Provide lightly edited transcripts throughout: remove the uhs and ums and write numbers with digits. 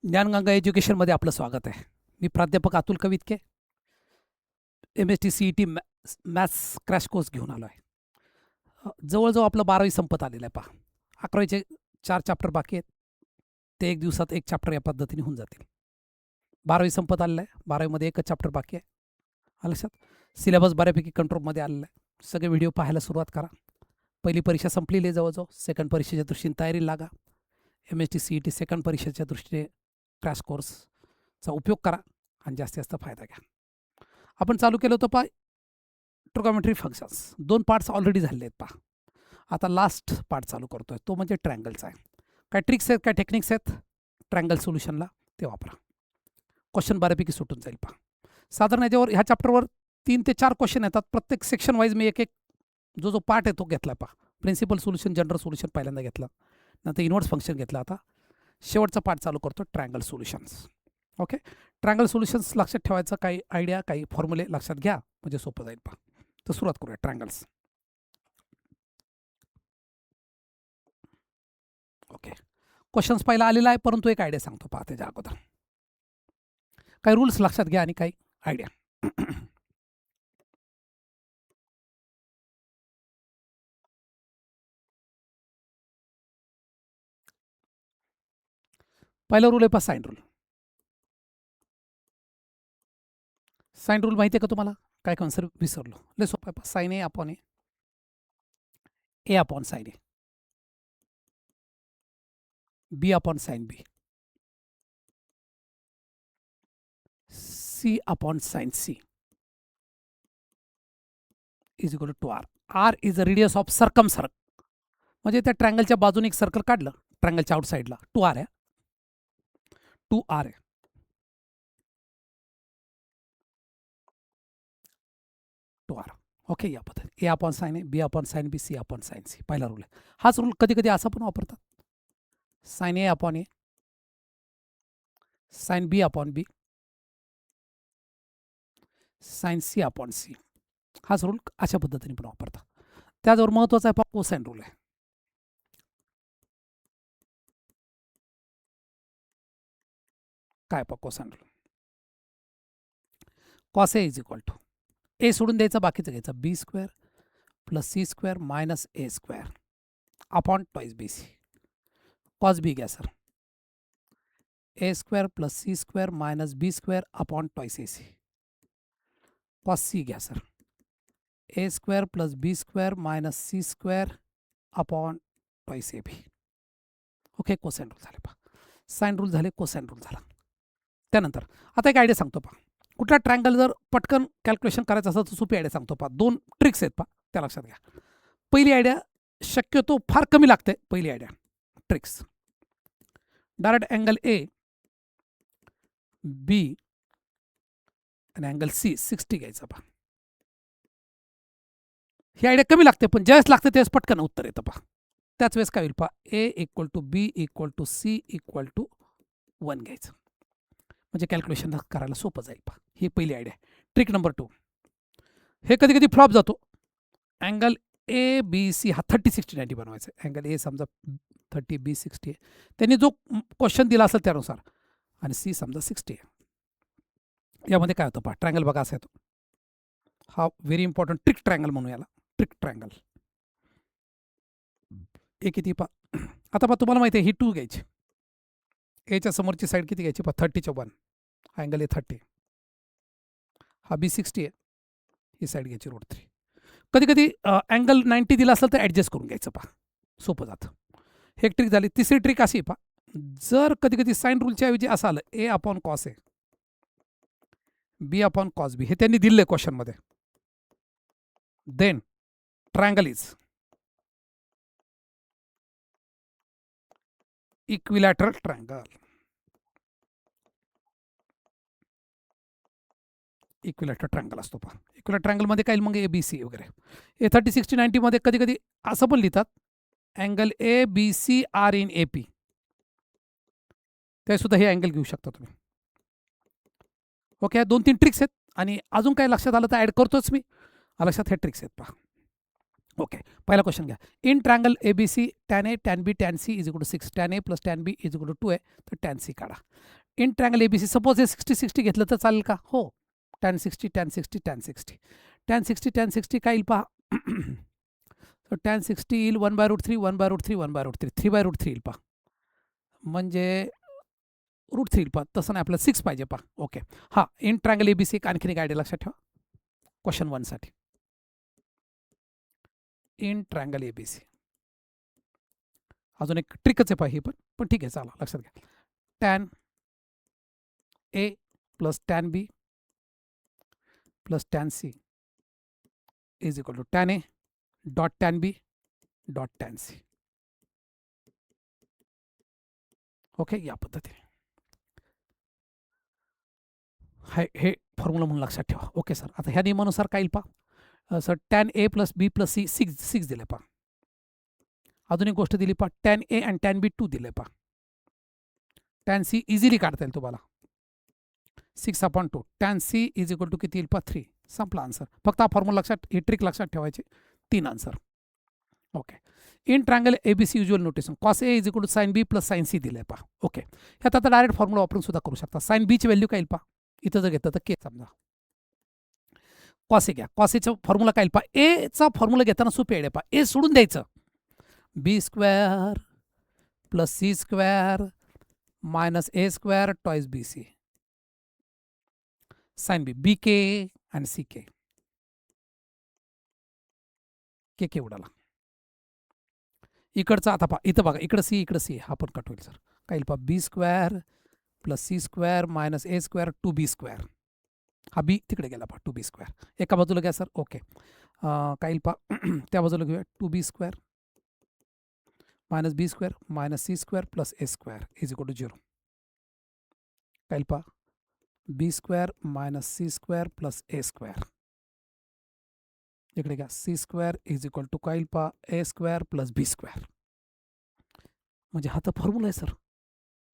ज्ञानगंगा एज्युकेशनमध्ये आपलं स्वागत आहे. मी प्राध्यापक Atul Kavitke, MST CET maths crash course घेऊन आलो आहे. जवळजवळ आपलं 12वी संपत आलेलं आहे. पहा, 11वीचे 4 चॅप्टर बाकी आहेत. ते एक दिवसात एक चॅप्टर या पद्धतीने होऊन जातील. 12वी संपत आलेलं आहे. 12वीमध्ये एकच चॅप्टर बाकी आहे. आलं लक्षात? सिलेबस बऱ्यापैकी कंट्रोलमध्ये आलेला आहे. सगळे व्हिडिओ पाहायला सुरुवात करा. पहिली परीक्षा संपलेली आहे जवळजवळ. सेकंड परीक्षेच्या दृष्टीने तयारीला लागा. MST CET सेकंड परीक्षेच्या दृष्टीने क्रॅश कोर्सचा उपयोग करा आणि जास्तीत जास्त फायदा घ्या. आपण चालू केलं होतं पहा ट्रिगोनोमेट्री फंक्शन्स. 2 पार्ट्स ऑलरेडी झालेले आहेत पहा. आता लास्ट पार्ट चालू करतोय, तो म्हणजे ट्रँगलचा आहे. काय ट्रिक्स आहेत, काय टेक्निक्स आहेत ट्रँगल सोल्युशनला, ते वापरा. क्वेश्चन बऱ्यापैकी सुटून जाईल पहा. साधारण याच्यावर ह्या चॅप्टरवर 3 ते 4 क्वेश्चन येतात. प्रत्येक सेक्शन वाईज मी एक जो पार्ट आहे तो घेतला पहा. प्रिन्सिपल सोल्युशन, जनरल सोल्युशन पहिल्यांदा घेतलं, नंतर इन्व्हर्स फंक्शन घेतलं. आता शेवटचा पार्ट चालू करतो, triangle solutions. Okay, triangle solutions लक्षात ठेवायचं, काही आयडिया, काही फॉर्म्युले लक्षात घ्या, म्हणजे सोपं जाईल पहा. तर सुरुवात करूया ट्रँगल्स. ओके, क्वेश्चन्स पहिला आलेला आहे, परंतु एक आयडिया सांगतो पहा त्याच्या अगोदर. काही रूल्स लक्षात घ्या आणि काही आयडिया. पहिला रूल आहे पहा, साइन रूल. साइन रूल माहिती आहे का तुम्हाला? काय कन्सर विसरलो. लय सोपं आहे पहा. Sine A upon A upon sine A, B upon sine B, C upon sine C is equal to R. R is a radius of circumcircle. म्हणजे त्या ट्रँगलच्या बाजूने एक सर्कल काढलं, ट्रँगलच्या आउटसाईडला 2r आहे. 2r आहे. ओके, या पद्धती ए upon sine A, B upon sine B, C upon sine C, पहिला रूल आहे. हाच रूल कधी कधी असा पण वापरतात, sign A upon A, sine B upon B, sine C upon C. हाच रूल अशा पद्धतीने पण वापरतात. त्याचबरोबर महत्वाचा आहे कोसाइन रूल आहे. काय cosine rule? Cos A is equal to, A सोडून द्यायचं, बाकीचं घ्यायचं, B square plus C square minus A square upon twice B C. Cos B घ्या sir, A square plus C square minus B square upon twice A C. Cos C घ्या sir, A square plus B square minus C square upon twice A B. Okay, cosine rule झाले पहा. Sine rule झाले, cosine rule झाला. त्यानंतर आता एक idea सांगतो पहा. कुठला ट्रँगल जर पटकन कॅल्क्युलेशन करायचं असेल तर सोपी आयडिया सांगतो पहा. 2 ट्रिक्स आहेत पहा, त्या लक्षात घ्या. पहिली आयडिया शक्यतो फार कमी लागते. पहिली idea tricks, direct angle A B आणि अँगल सी 60 घ्यायचा पहा. ही आयडिया कमी लागते, पण ज्यावेळेस लागते त्यावेळेस पटकन उत्तर येतं पहा. त्याच वेळेस काय होईल पहा, A equal to B equal to C equal to 1 घ्यायचं, म्हणजे कॅल्क्युलेशन करायला सोपं जाईल पहा. ही पहिली आयडिया. ट्रिक नंबर 2, हे कधी कधी फ्लॉप जातो. अँगल ए बी सी हा 30 60 90 बनवायचा. अँगल ए समजा 30, बी 60 आहे, त्यांनी जो क्वेश्चन दिला असेल त्यानुसार, आणि सी समजा 60 आहे. यामध्ये काय होतं पहा, ट्रँगल बघा असा येतो. हा व्हेरी इम्पॉर्टंट ट्रिक ट्रँगल म्हणून याला, ट्रिक ट्रँगल. ए किती पहा, आता पहा तुम्हाला माहिती आहे ही 2 घ्यायची, एच्या समोरची साईड किती घ्यायची पहा, 30च्या 1. हा अँगल ए 30, हा बी 60 आहे, ही साईड घ्यायची √3. कधी कधी अँगल 90 दिला असेल तर ॲडजस्ट करून घ्यायचं पहा, सोपं जातं. हे एक ट्रिक झाली. तिसरी ट्रिक अशी पहा, जर कधी कधी साइन रूलच्या ऐवजी असं आलं A upon cos A, B upon cos B, हे त्यांनी दिलं क्वेश्चनमध्ये, then triangle is equilateral triangle. Equilateral triangle असतो पहा. इक्विलॅटरल ट्रँगलमध्ये काय मग ए बी सी वगैरे. ए 30 60 90 मध्ये कधी कधी असं पण लिहितात, angle A B C are in A P, ते सुद्धा हे अँगल घेऊ शकता तुम्ही. ओके, 2-3 ट्रिक्स आहेत, आणि अजून काय लक्षात आलं तर ॲड करतोच मी. लक्षात हे ट्रिक्स आहेत पहा. ओके, पहिला क्वेश्चन घ्या. In triangle ABC tan A tan B tan C is equal to 6, tan A plus tan B is equal to 2 आहे, तर tan C काढा. इन ट्रायंगल ABC सपोज हे 60-60 घेतलं तर चालेल का? हो. tan 60 tan 60 tan 60 tan 60 tan 60 काय येईल पहा. तर tan 60 येईल 1/√3 1/√3 1/√3 3/√3 येईल पहा. म्हणजे √3 येईल पहा. तसं नाही, आपल्याला 6 पाहिजे पहा. ओके, हां, इन ट्रायंगल ABC एक आणखीन एक आयडिया लक्षात ठेवा क्वेश्चन 1 साठी. इन ट्रायंगल ABC अजून एक ट्रिकच आहे पहा ही पण ठीक आहे, चला लक्षात घ्या. tan A plus tan B plus tan C is equal to tan A dot tan B dot tan C. Okay, या पद्धतीने हे फॉर्म्युला म्हणून लक्षात ठेवा. ओके सर, आता ह्या नियमानुसार काय येईल पहा. Sir tan A plus B plus C 6 दिले पहा. अजून एक गोष्ट दिली पहा, tan A आणि tan B 2 दिले पहा. tan C इझिली काढता येईल तुम्हाला. 6/2 tan C is equal to किती येईल पहा 3. संपला आन्सर. फक्त हा फॉर्म्युला लक्षात, ही ट्रिक लक्षात ठेवायची. 3 answer. Okay, in triangle ABC usual notation cos A is equal to sine B plus sine C दिले पहा. ओके, ह्यात आता डायरेक्ट फॉर्म्युला वापरून सुद्धा करू शकता. साइन B ची व्हॅल्यू काय येईल पहा. इथं जर घेतलं तर के समजा. कॉस ए घ्या. कॉस एचं फॉर्म्युला काय येईल पहा. एचा फॉर्म्युला घेताना सोपी आयडिया पहा. ए सोडून द्यायचं. B square plus C square minus A square twice BC sine B BK आणि CK के उडाला. इकडचा आता पहा, इथं बघा, इकडं C इकडं C हा पण कट होईल सर. काय येईल पहा. B square plus C square minus A square 2B square. हा बी तिकडे गेला पहा 2B स्क्वेअर. एका बाजूला घ्या सर. ओके, काय येईल पहा. त्या बाजूला घेऊया 2B square minus B square minus C square plus A square is equal to 0. काय येईल पहा. B square minus C square plus A square. इकडे घ्या. C square is equal to काय येईल पहा. A square plus B square. म्हणजे हा तर फॉर्म्युला आहे सर.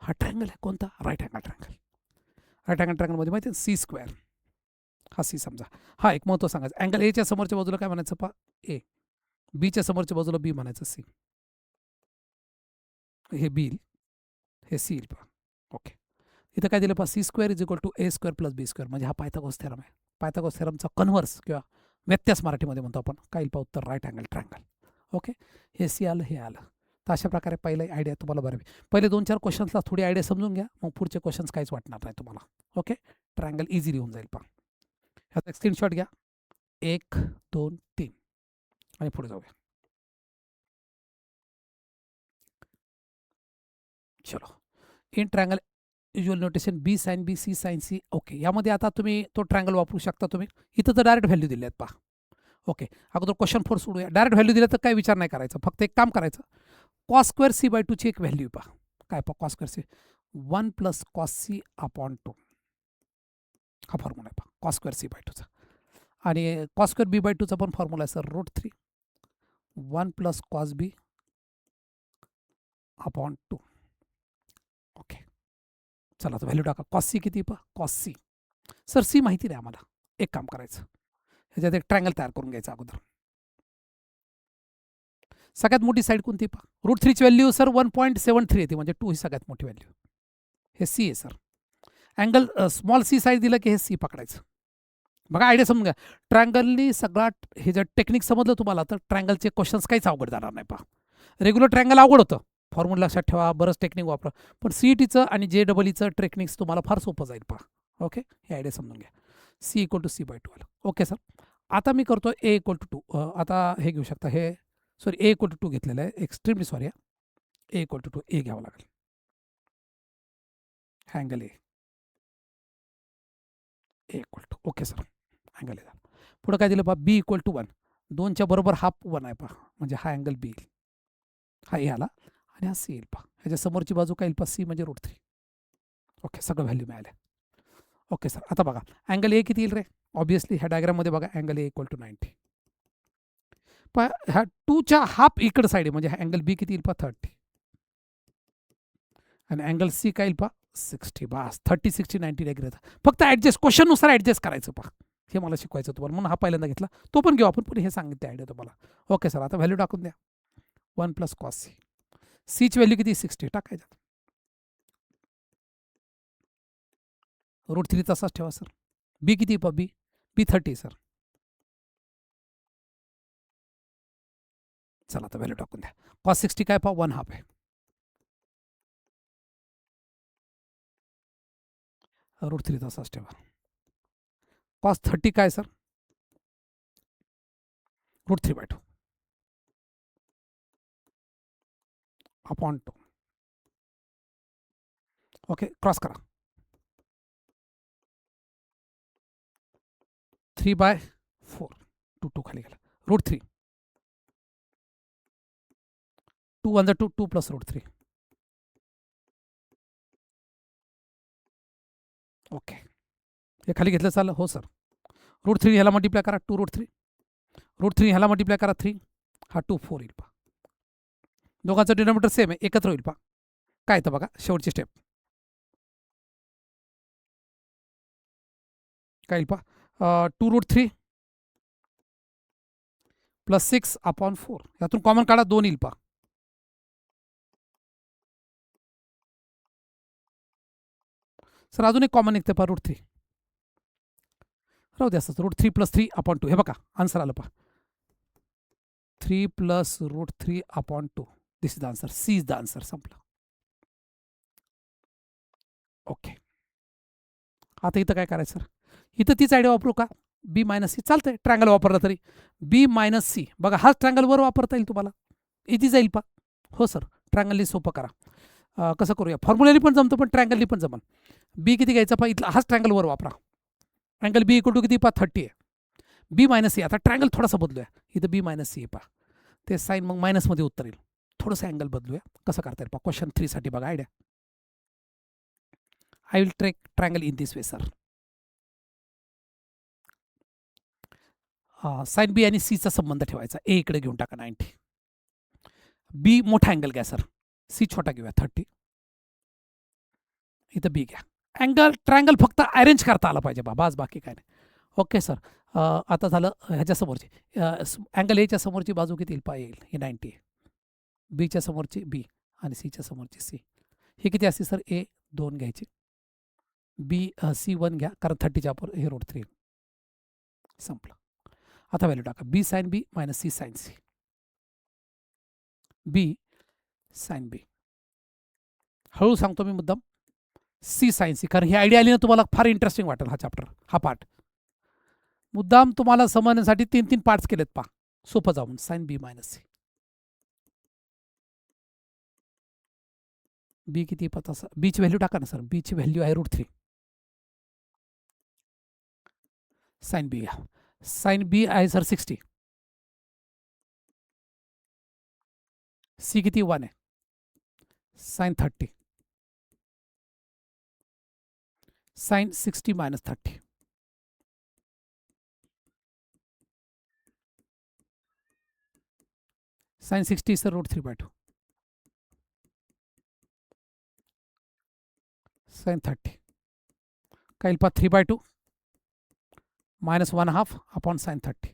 हा ट्रायंगल आहे कोणता. Right angle triangle. Right angle ट्रायंगलमध्ये माहिती आहे C स्क्वेअर. हा C समजा. हा एक महत्त्व सांगायचं. अँगल एच्या समोरच्या बाजूला काय म्हणायचं पहा A. बीच्या समोरच्या बाजूला B म्हणायचं C. हे B येईल, हे C येईल पहा. ओके, इथं काय दिलं पहा. C square is equal to A square plus B square. म्हणजे हा पायथागोरस थेरम आहे. पायथागोरस थेरमचा कन्व्हर्स किंवा व्यत्यास मराठीमध्ये म्हणतो आपण. काय येईल पहा उत्तर. Right angle triangle. ओके, हे C आलं, हे आलं. तर अशा प्रकारे पहिला आयडिया तुम्हाला बरं. पहिले 2-4 क्वेश्चन्सला थोडी आयडिया समजून घ्या, मग पुढचे क्वेश्चन्स काहीच वाटणार नाही तुम्हाला. ओके, ट्रायंगल इझिली होऊन जाईल पहा. ह्याचा एक स्क्रीनशॉट घ्या. 1 2 3 आणि पुढे जाऊया. चलो, in triangle usual notation B sine B C sine C. Okay, यामध्ये आता तुम्ही तो ट्रायंगल वापरू शकता तुम्ही. इथं तर डायरेक्ट व्हॅल्यू दिल्या आहेत पहा. ओके, अगोदर क्वेश्चन 4 सोडूया. डायरेक्ट व्हॅल्यू दिल्या तर काही विचार नाही करायचा. फक्त एक काम करायचं. कॉस स्क्वेअर C/2 ची एक व्हॅल्यू पहा. काय पहा. Cos square C 1 plus cos C/2. हा फॉर्म्युला आहे पहा कॉस स्क्वेअर C/2चा. आणि कॉस स्क्वेअर B/2चा पण फॉर्म्युला आहे sir √3 1 plus cos B/2. Okay, चला आता व्हॅल्यू टाका. कॉस C किती पहा. कॉस C सर C माहिती नाही आम्हाला. एक काम करायचं, ह्याच्यात एक ट्रायंगल तयार करून घ्यायचं अगोदर. सगळ्यात मोठी साईड कोणती पहा. √3 ची व्हॅल्यू सर 1.73 येते, म्हणजे 2 ही सगळ्यात मोठी व्हॅल्यू. हे C आहे sir. Angle small C size दिलं की हे C पकडायचं. बघा आयडिया समजून घ्या. ट्रायंगलनी सगळा हे जर टेक्निक समजलं तुम्हाला तर ट्रायंगलचे क्वेश्चन्स काहीच अवघड जाणार नाही पहा. रेग्युलर ट्रायंगल अवघड होतं. फॉर्म्युला लक्षात ठेवा, बरंच टेक्निक वापरा. पण CETचं आणि JEEचं टेक्निक्स तुम्हाला फार सोपं जाईल पहा. ओके, हे आयडिया समजून घ्या. C इक्वल टू C/2 आलं. ओके सर, आता मी करतो A इक्वल टू 2. आता हे घेऊ शकता. हे सॉरी A इक्वल टू 2 घेतलेलं आहे. Extremely sorry. A equal to 2 A घ्यावं लागेल. Angle A equal to. Okay sir, angle A झाला. पुढं काय दिलं पहा. B equal to 1. 2च्या बरोबर हाफ 1 आहे पहा. म्हणजे हा अँगल B येईल. हा A आला आणि हा C येईल पहा. ह्याच्या समोरची बाजू काय येईल पहा. C म्हणजे √3. ओके, सगळं व्हॅल्यू मिळाल्या. ओके सर, आता बघा अँगल A किती येईल रे. ऑब्विसली ह्या डायग्राममध्ये बघा अँगल A इक्वल टू 90. पण ह्या 2च्या हाफ इकडं साईड आहे, म्हणजे हा अँगल B किती येईल पहा 30. आणि अँगल C काय येईल पहा 60. बस 30 60 90 डिग्री. फक्त ॲडजस्ट क्वेश्चननुसार ॲडजस्ट करायचं पहा. हे मला शिकवायचं तुम्हाला, म्हणून हा पहिल्यांदा घेतला. तो पण घेऊ आपण, पण हे सांगितलं आयडिया तुम्हाला. ओके सर, आता व्हॅल्यू टाकून द्या. 1 प्लस कॉस सी. सीची व्हॅल्यू किती? 60 टाकायच्यात. √3 तसाच ठेवा सर. बी किती पा? बी 30 सर. चला आता व्हॅल्यू टाकून द्या. कॉस 60 काय पा? 1/2 आहे. √3 तसाच ठेवा. कॉस 30 काय सर? √3/2 अपॉन 2. ओके, क्रॉस करा. 3/4. 2 खाली गेला. √3. 2 1 2 2 प्लस √3. ओके, हे खाली घेतलं चालेल? हो सर. √3 ह्याला मल्टिप्लाय करा. 2 √3. √3 ह्याला मल्टिप्लाय करा 3. हा 2 4 येईल पा. दोघांचं डिनोमिनेटर सेम आहे, एकत्र होईल पा. काय येतं बघा शेवटची स्टेप. काय येईल पा? 2 √3 प्लस 6 अपॉन 4. यातून कॉमन काढा, 2 येईल पा. सर अजून एक कॉमन निघते पा, √3. राहू द्या असंच. √3 प्लस 3 अपॉन 2. हे बघा आन्सर आलं पा. 3 प्लस √3 upon 2. This is the answer. C is the answer. संपलं. ओके, आता इथं काय करायचं सर? इथं तीच आयडिया वापरू का? बी मायनस सी चालतंय, ट्रँगल वापरला तरी. बी मायनस सी बघा, हाच ट्रँगल वर वापरता येईल तुम्हाला. इथे जाईल पा. हो सर, ट्रँगलनी सोपं करा. कसं करूया? फॉर्म्युलानी पण जमतं, पण ट्रँगलनी पण जमन. बी किती घ्यायचा पा? इथला हाच ट्रँगल वर वापरा. अँगल बी इक्वल टू किती पा? 30 आहे. बी मायनस सी. आता ट्रँगल थोडासा बदलूया. इथं बी मायनस सी आहे पा. ते साईन मग मायनसमध्ये उत्तर येईल. थोडंसं अँगल बदलूया. कसं करता येईल पा? क्वेश्चन 3 साठी बघा idea. I will take triangle in this way sir. Sine B आणि सीचा संबंध ठेवायचा. ए इकडे घेऊन टाका 90. बी मोठा अँगल घ्या सर. सी छोटा घेऊया 30. इथं बी घ्या. अँगल ट्रँगल फक्त अरेंज करता आला पाहिजे बा, बास, बाकी काय नाही. Okay sir. आता झालं ह्याच्या समोरची. अँगल एच्या समोरची बाजू किती येईल पा? येईल ही 90 आहे. बीच्या समोरची बी आणि सीच्या समोरची सी. ही किती असते सर? ए 2 घ्यायची. बी C1 घ्या, कारण 30च्या अपर हे √3. संपलं. आता व्हॅल्यू टाका. बी sine B minus C sine C. बी साइन बी. हळू सांगतो मी मुद्दाम. सी साइन सी, कारण ही आयडिया आली ना तुम्हाला, फार इंटरेस्टिंग वाटेल हा चॅप्टर, हा पार्ट. मुद्दाम तुम्हाला समजण्यासाठी 3 पार्ट्स केलेत पा. सोपं जाऊन. Sign B minus C. बी किती पता सर? बीची व्हॅल्यू टाका ना सर. बीची व्हॅल्यू आहे √3. साइन बी घ्या. साइन बी आहे सर 60. सी किती? 1 आहे. Sine 30. Sine 60 minus 30. Sine 60 sir √3/2. Sine 30 काय पा? 3/2 minus 1/2 upon sine 30.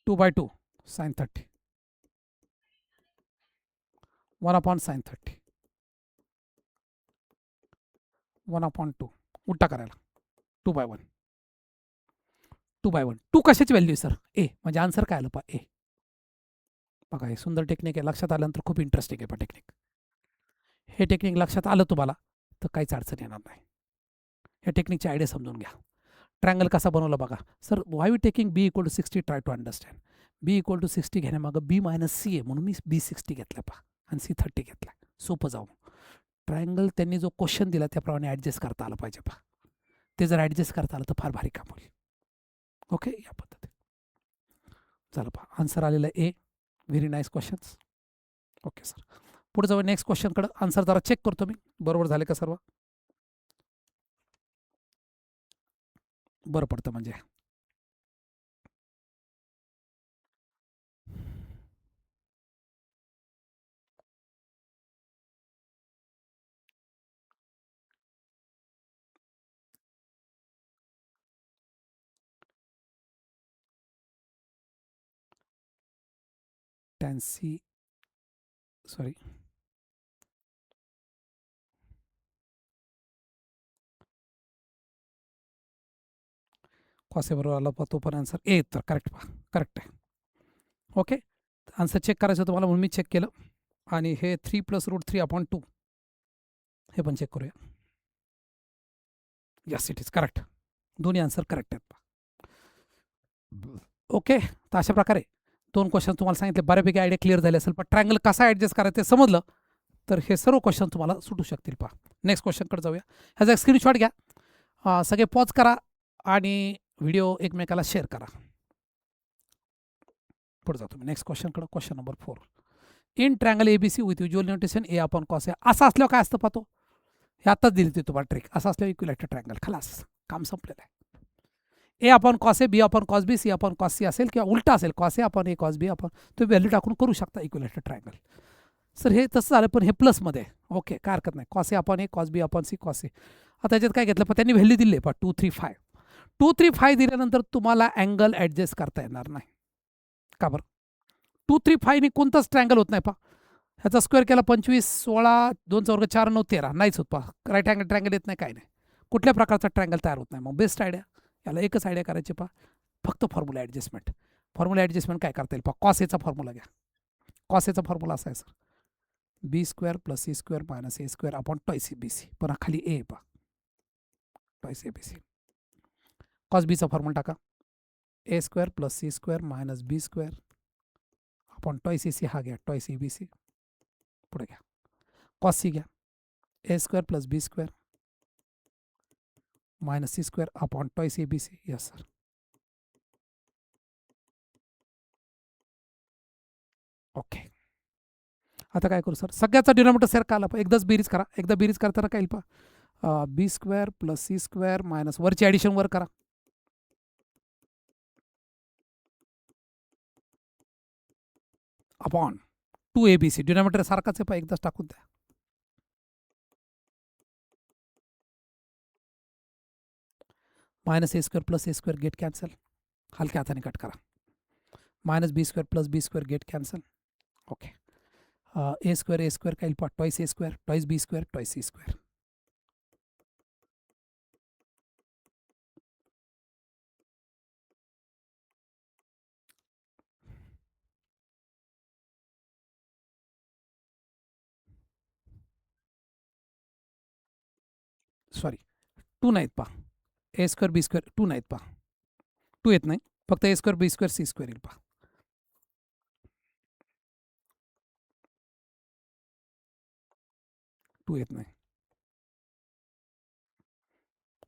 2/2 sine 30. 1 upon sine 30. 1/2 उलटा करायला. 2/1. 2/1. 2 कशाची व्हॅल्यू आहे सर? ए. म्हणजे आन्सर काय आलं पा? ए. बघा हे सुंदर टेक्निक आहे. लक्षात आल्यानंतर खूप इंटरेस्टिंग आहे पा टेक्निक. हे टेक्निक लक्षात आलं तुम्हाला तर काहीच अडचण येणार नाही. या टेक्निकची आयडिया समजून घ्या. ट्रँगल कसा बनवला बघा sir. Why we taking B equal to 60? Try to understand. B equal to 60 घेण्यामागं बी मायनस सी आहे, म्हणून मी बी 60 घेतला पा आणि सी 30 घेतला. सोपं जाऊन. ट्रायंगल त्यांनी जो क्वेश्चन दिला त्याप्रमाणे ॲडजस्ट करता आलं पाहिजे पा. ते जर ॲडजस्ट करता आलं तर फार भारी काम होईल. ओके, या पद्धतीने चला पहा. आन्सर आलेलं आहे A. Very nice questions. Okay sir, पुढे जाऊ नेक्स्ट क्वेश्चनकडे. आन्सर जरा चेक करतो मी, बरोबर झाले का सर्व? बरं पडतं म्हणजे. Tan C sorry cos A बरोबर आला पहा तो पण आन्सर ए. तर करेक्ट पहा, करेक्ट आहे. ओके, आन्सर चेक करायचं तुम्हाला म्हणून मी चेक केलं. आणि हे 3 + √3/2 हे पण चेक करूया. Yes, it is correct. दोन्ही आन्सर करेक्ट आहेत. ओके, तर अशा प्रकारे 2 क्वेश्चन तुम्हाला सांगितले, बऱ्यापैकी आयडिया क्लिअर झाली असेल. पण ट्रायंगल कसा ॲडजस्ट करायचं ते समजलं तर हे सर्व क्वेश्चन तुम्हाला सुटू शकतील. पहा, नेक्स्ट क्वेश्चनकडे जाऊया. ह्याचा एक स्क्रीनशॉट घ्या, सगळे पॉज करा आणि व्हिडिओ एकमेकाला शेअर करा. पुढे जातो मी नेक्स्ट क्वेश्चनकडे. Question number 4. In triangle ABC with usual notation A/cos A. असं असल्यावर काय असतं पाहतो, हे आत्ताच दिली ती तुम्हाला ट्रिक. असं असल्यावर इक्विलॅटरल ट्रायंगल, खलास, काम संपलेलं आहे. A/cos A, B/cos B, C/cos C असेल किंवा उलटा असेल, cos A/A, cos B तुम्ही व्हॅल्यू टाकून करू शकता इक्विलॅटरल ट्रायंगल. सर हे तसं झालं पण हे प्लसमध्ये आहे. ओके, काय हरकत नाही. cos A/A, cos B/C, cos A. आता त्याच्यात काय घेतलं, पण त्यांनी व्हॅल्यू दिली आहे पहा 2, 3, 5. 2, 3, 5 दिल्यानंतर तुम्हाला अँगल ॲडजस्ट करता येणार नाही. का बरं? 2, 3, 5 ने कोणताच ट्रायंगल होत नाही पहा. ह्याचा स्क्वेअर केला 25, 16, 2 वर्ग 4, 9, 13 नाहीच होत पहा. राईट अँगल ट्रायंगल येत नाही, काय नाही. कुठल्या प्रकारचा ट्रायंगल तयार होत नाही. मग बेस्ट आयडिया, याला एकच आयडिया करायची पहा, फक्त फॉर्म्युला ॲडजस्टमेंट. फॉर्म्युला ॲडजस्टमेंट काय करता येईल पहा. कॉस एचा फॉर्म्युला घ्या. कॉस एचा फॉर्म्युला असा आहे sir, B² + C² - A² twice ABC. पण खाली ए पहा, ट्वाईस ABC. कॉस बीचा फॉर्म्युला टाका, A² + C² - B² twice AC. हा घ्या, ट्वाईस ABC. पुढे घ्या, कॉस सी घ्या, A² + B² - C² twice ABC. Yes sir. Okay, आता काय करू सर, सगळ्याचा डिनॉमिनेटर सारखा आला. एकदाच बेरीज करा. एकदा बेरीज करताना काय येईल पहा, B² + C² - वरची ॲडिशन वर करा. Upon 2ABC. डिनॉमिनेटर सारखाच आहे पहा, एकदाच टाकून द्या. -A² + A² गेट कॅन्सल, हलक्या हाताने कट करा. -B² + B² get cancel. Okay, A² काय येईल पहा, twice A², twice B², twice C². Sorry, 2 नाहीत पहा. A² B² 2 नाहीत पहा. 2 येत नाही, फक्त A² B² C² येईल पहा. टू येत नाही.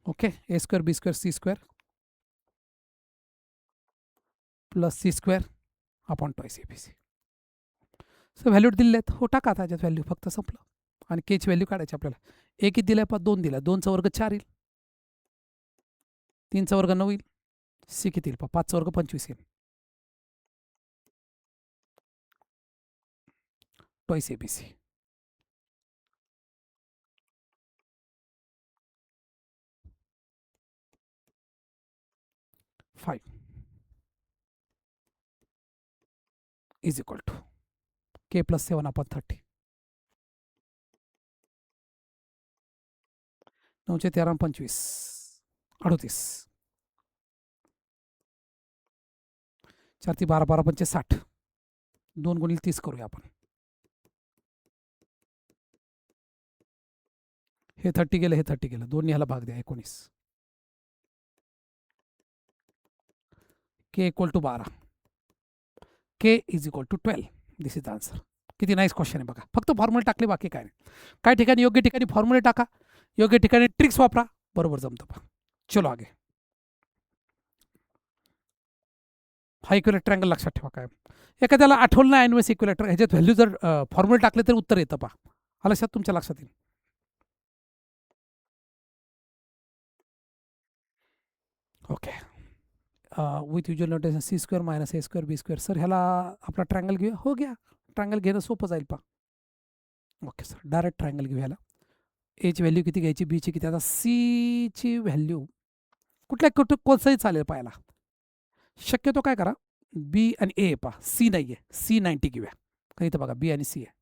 Okay, A² B² C² + C² twice ABC. Sir value दिलेले आहेत, हो टाका त्याच्यात व्हॅल्यू, फक्त संपलं. आणि केची व्हॅल्यू काढायची आपल्याला. ए किती दिलाय पहा, 2 दिला. 2चा वर्ग 4 येईल, 3चा वर्ग 9 येईल. सी किती येईल पहा, 5चा वर्ग 25 येईल. Twice ABC. 5 is equal to K + 7/30. 9 × 13 = 25, 38. 4 × 12 = 12, 5 = 60. 2 × 30 करूया आपण. हे 30 गेलं, हे 30 गेलं, 2 ह्याला भाग द्या, 19. K = 12. K = 12. This is the answer. किती नाईस क्वेश्चन आहे बघा. फक्त फॉर्म्युले टाकले, बाकी काय नाही. काही ठिकाणी योग्य ठिकाणी फॉर्म्युले टाका, योग्य ठिकाणी ट्रिक्स वापरा, बरोबर जमतं पहा. चलो आगे. हा इक्विलॅटरल ट्रायंगल लक्षात ठेवा. काय एखाद्याला आठवलं नाही इन्व्हर्स इक्विलॅटर, ह्याच्यात व्हॅल्यू जर फॉर्म्युले टाकले तर उत्तर येतं पहा. हा लक्षात, तुमच्या लक्षात येईल. Okay, with usual notation C² - A² B². Sir ह्याला आपला ट्रायंगल घेऊया. हो घ्या, ट्रायंगल घेणं सोपं जाईल पहा. ओके सर, डायरेक्ट ट्रायंगल घेऊया. ह्याला एची व्हॅल्यू किती घ्यायची, बीची किती. आता सीची व्हॅल्यू कुठल्या कोणचंही चालेल पाहायला. शक्यतो काय करा, बी आणि ए पहा, सी नाही आहे, सी 90 घेऊया. कारण इथं बघा बी आणि सी आहे.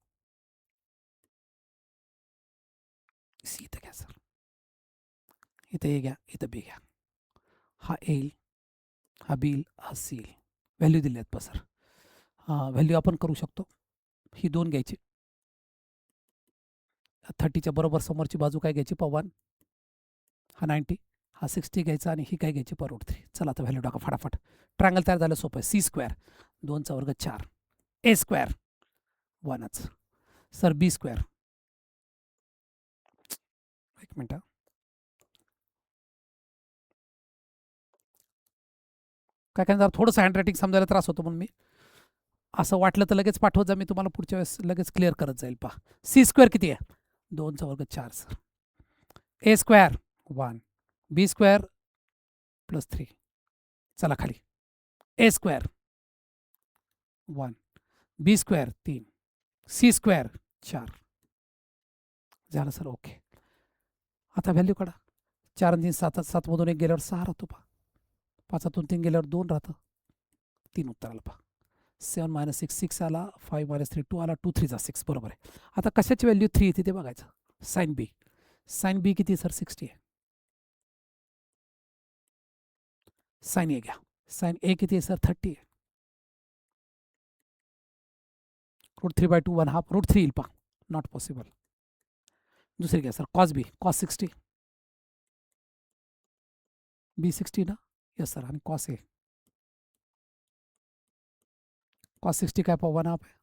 सी इथं घ्या सर, इथं ए घ्या, इथं बी घ्या. हा येईल, हा बी येईल, हा सी येईल. व्हॅल्यू दिली आहेत पहा सर. व्हॅल्यू आपण करू शकतो. ही 2 घ्यायची, 30च्या बरोबर समोरची बाजू काय घ्यायची पहा 1, हा 90, हा 60 घ्यायचा आणि ही काय घ्यायची पर रूट 3. चला आता व्हॅल्यू टाका फटाफट. ट्रायंगल तयार झालं, सोपं आहे. सी स्क्वेअर 2चा वर्ग 4, A square 1च sir, B square, एक मिनटं, काय काय जरा थोडंसं हँडरायटिंग समजायला त्रास होतो म्हणून मी असं वाटलं तर लगेच पाठवत जा, मी तुम्हाला पुढच्या वेळेस लगेच क्लिअर करत जाईल. पहा सी स्क्वेअर किती आहे, 2चा वर्ग 4 sir, A square 1, B square plus 3, चला खाली, ए स्क्वेअर 1, बी स्क्वेअर 3, सी स्क्वेअर 4 झालं सर. ओके. आता व्हॅल्यू काढा. 4 आणि 3 7, 7मधून 1 गेल्यावर 6 राहतो पहा, 5तून 3 गेल्यावर 2 राहतं, 3 उत्तर आलं पहा. 7 - 6 6 आला, 5 - 3 2 आला, 2 3 जा 6 बरोबर आहे. आता कशाची व्हॅल्यू 3 येते ते बघायचं. साइन बी, साइन बी किती सर, 60 आहे. साइन ए घ्या, साइन ए किती आहे सर, 30 आहे. √3/2 1/2 √3 येईल पहा, नॉट पॉसिबल. दुसरी घ्या सर, कॉस बी, कॉस 60, बी 60 ना, यस सर. आणि कॉस ए, कॉस 60 काय पहा 1/2 आहे,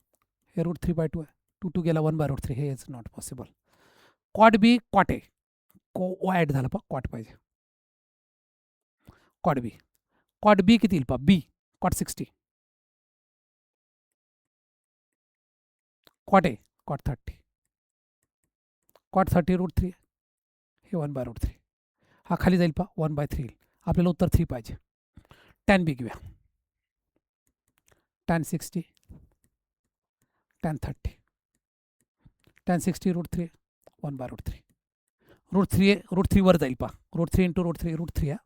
हे √3/2 आहे, 2 2 गेला 1/√3, हे is not possible. Cot B, cot A, को ॲड झाला पहा, कॉट पाहिजे. कॉट बी, कॉट बी किती येईल पहा, B cot 60, cot A cot 30, cot 30 √3, हे 1/√3, हा खाली जाईल पहा 1/3 येईल. आपल्याला उत्तर 3 पाहिजे. टॅन बी घेऊया, टॅन 60, टॅन 30, टॅन 60 √3, 1/√3, √3 वर जाईल पहा, √3 × √3 √3 आहे.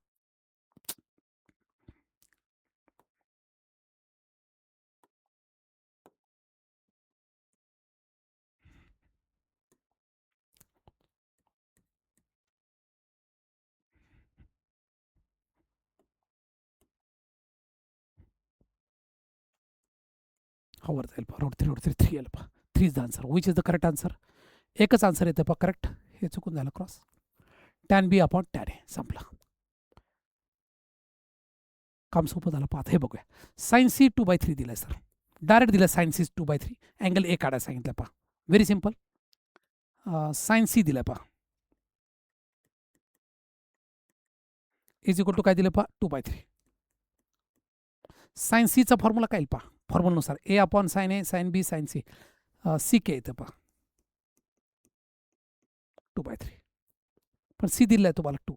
हा वर जाईल पहा, √3 3 आलं पहा, 3 is the answer. Which is the correct answer. एकच आन्सर येतं पहा करेक्ट, हे चुकून झालं cross. Tan B upon tan A, संपला. काम सोपं झालं. पाहत हे बघूया. साइन सी 2/3 दिलाय सर, डायरेक्ट दिलं साइन सी 2/3, अँगल ए काढायला सांगितलं पहा, व्हेरी सिम्पल. साइन सी दिलाय पहा, इज इक्वल टू काय दिलं पहा, 2/3. साइन सीचा फॉर्म्युला काय येईल पहा, फॉर्म्युलानुसार ए अपॉन साइन ए, sine B, sine C, C के येतं पहा 2/3, पण सी दिलाय तुम्हाला 2,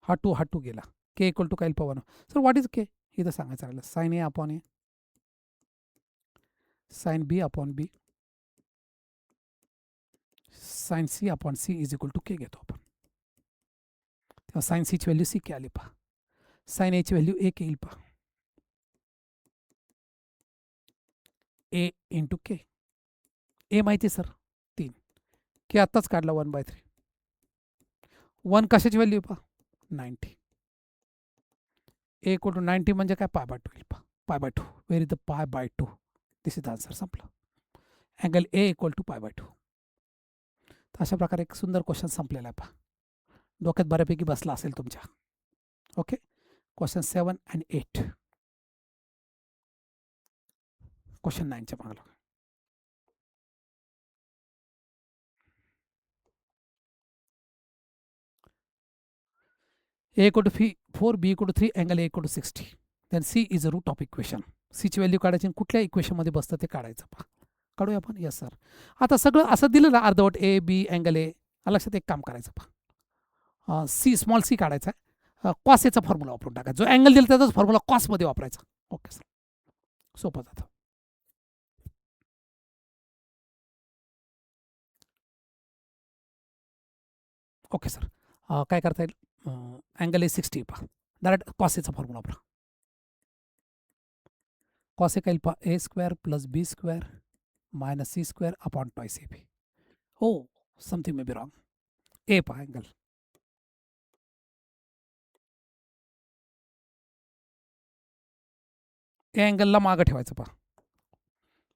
हा 2 गेला, के इक्वल टू काय येईल पहा 1. सर व्हॉट इज के, इथं सांगायचं राहिलं. Sine A upon A, sine B upon B, sine C upon C is equal to K घेतो आपण. तेव्हा साइन सीची व्हॅल्यू सी के आली पहा, साइन एची व्हॅल्यू ए के येईल पहा, ए इंटू के. ए माहिती सर 3, के आत्ताच काढला 1/3. 1 कशाची व्हॅल्यू पहा, 90. ए इक्वल टू 90 म्हणजे काय, π/2 येईल पहा, π/2. Where is the π/2, this is the answer. संपलं. Angle A equal to π/2. तर अशा प्रकारे एक सुंदर क्वेश्चन संपलेला आहे पहा, डोक्यात बऱ्यापैकी बसला असेल तुमच्या. ओके. Question 7 and 8. क्वेश्चन 9च्या मागला. A equal to 4, B equal to 3, angle A equal to 60. Then C is a root of equation. सीची व्हॅल्यू काढायची, कुठल्या इक्वेशनमध्ये बसतं ते काढायचं पहा. काढूया आपण, यस सर. आता सगळं असं दिलं ना अर्धवट, ए बी अँगल ए, लक्षात एक काम करायचं पहा, सी स्मॉल सी काढायचा आहे, कॉस एचा फॉर्म्युला वापरून टाकायचा, जो अँगल दिला त्याचाच फॉर्म्युला कॉसमध्ये वापरायचा. ओके सर, सोपं जातं. Okay sir. काय करता येईल, अँगल ए 60 पहा, डायरेक्ट कॉसेचा फॉर्म्युला वापरा. कॉस ए काय पहा A square plus B square minus C square upon twice A B. हो, समथिंग मे बी रॉंग. ए पहा अँगल, ए अँगलला मागं ठेवायचं पहा.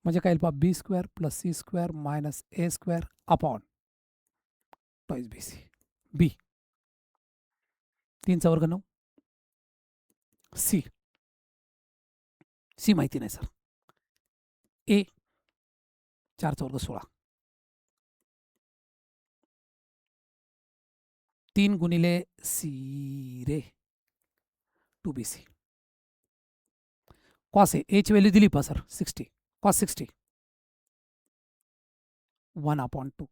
म्हणजे काय पहा B square plus C square minus A square upon twice B C. B 3चा वर्ग 9, सी सी माहिती नाही सर. ए 4चा वर्ग 16, 3 गुणिले सी रे 2bc. कॉस एची व्हॅल्यू दिली पहा सर 60, कॉस 60 1/2.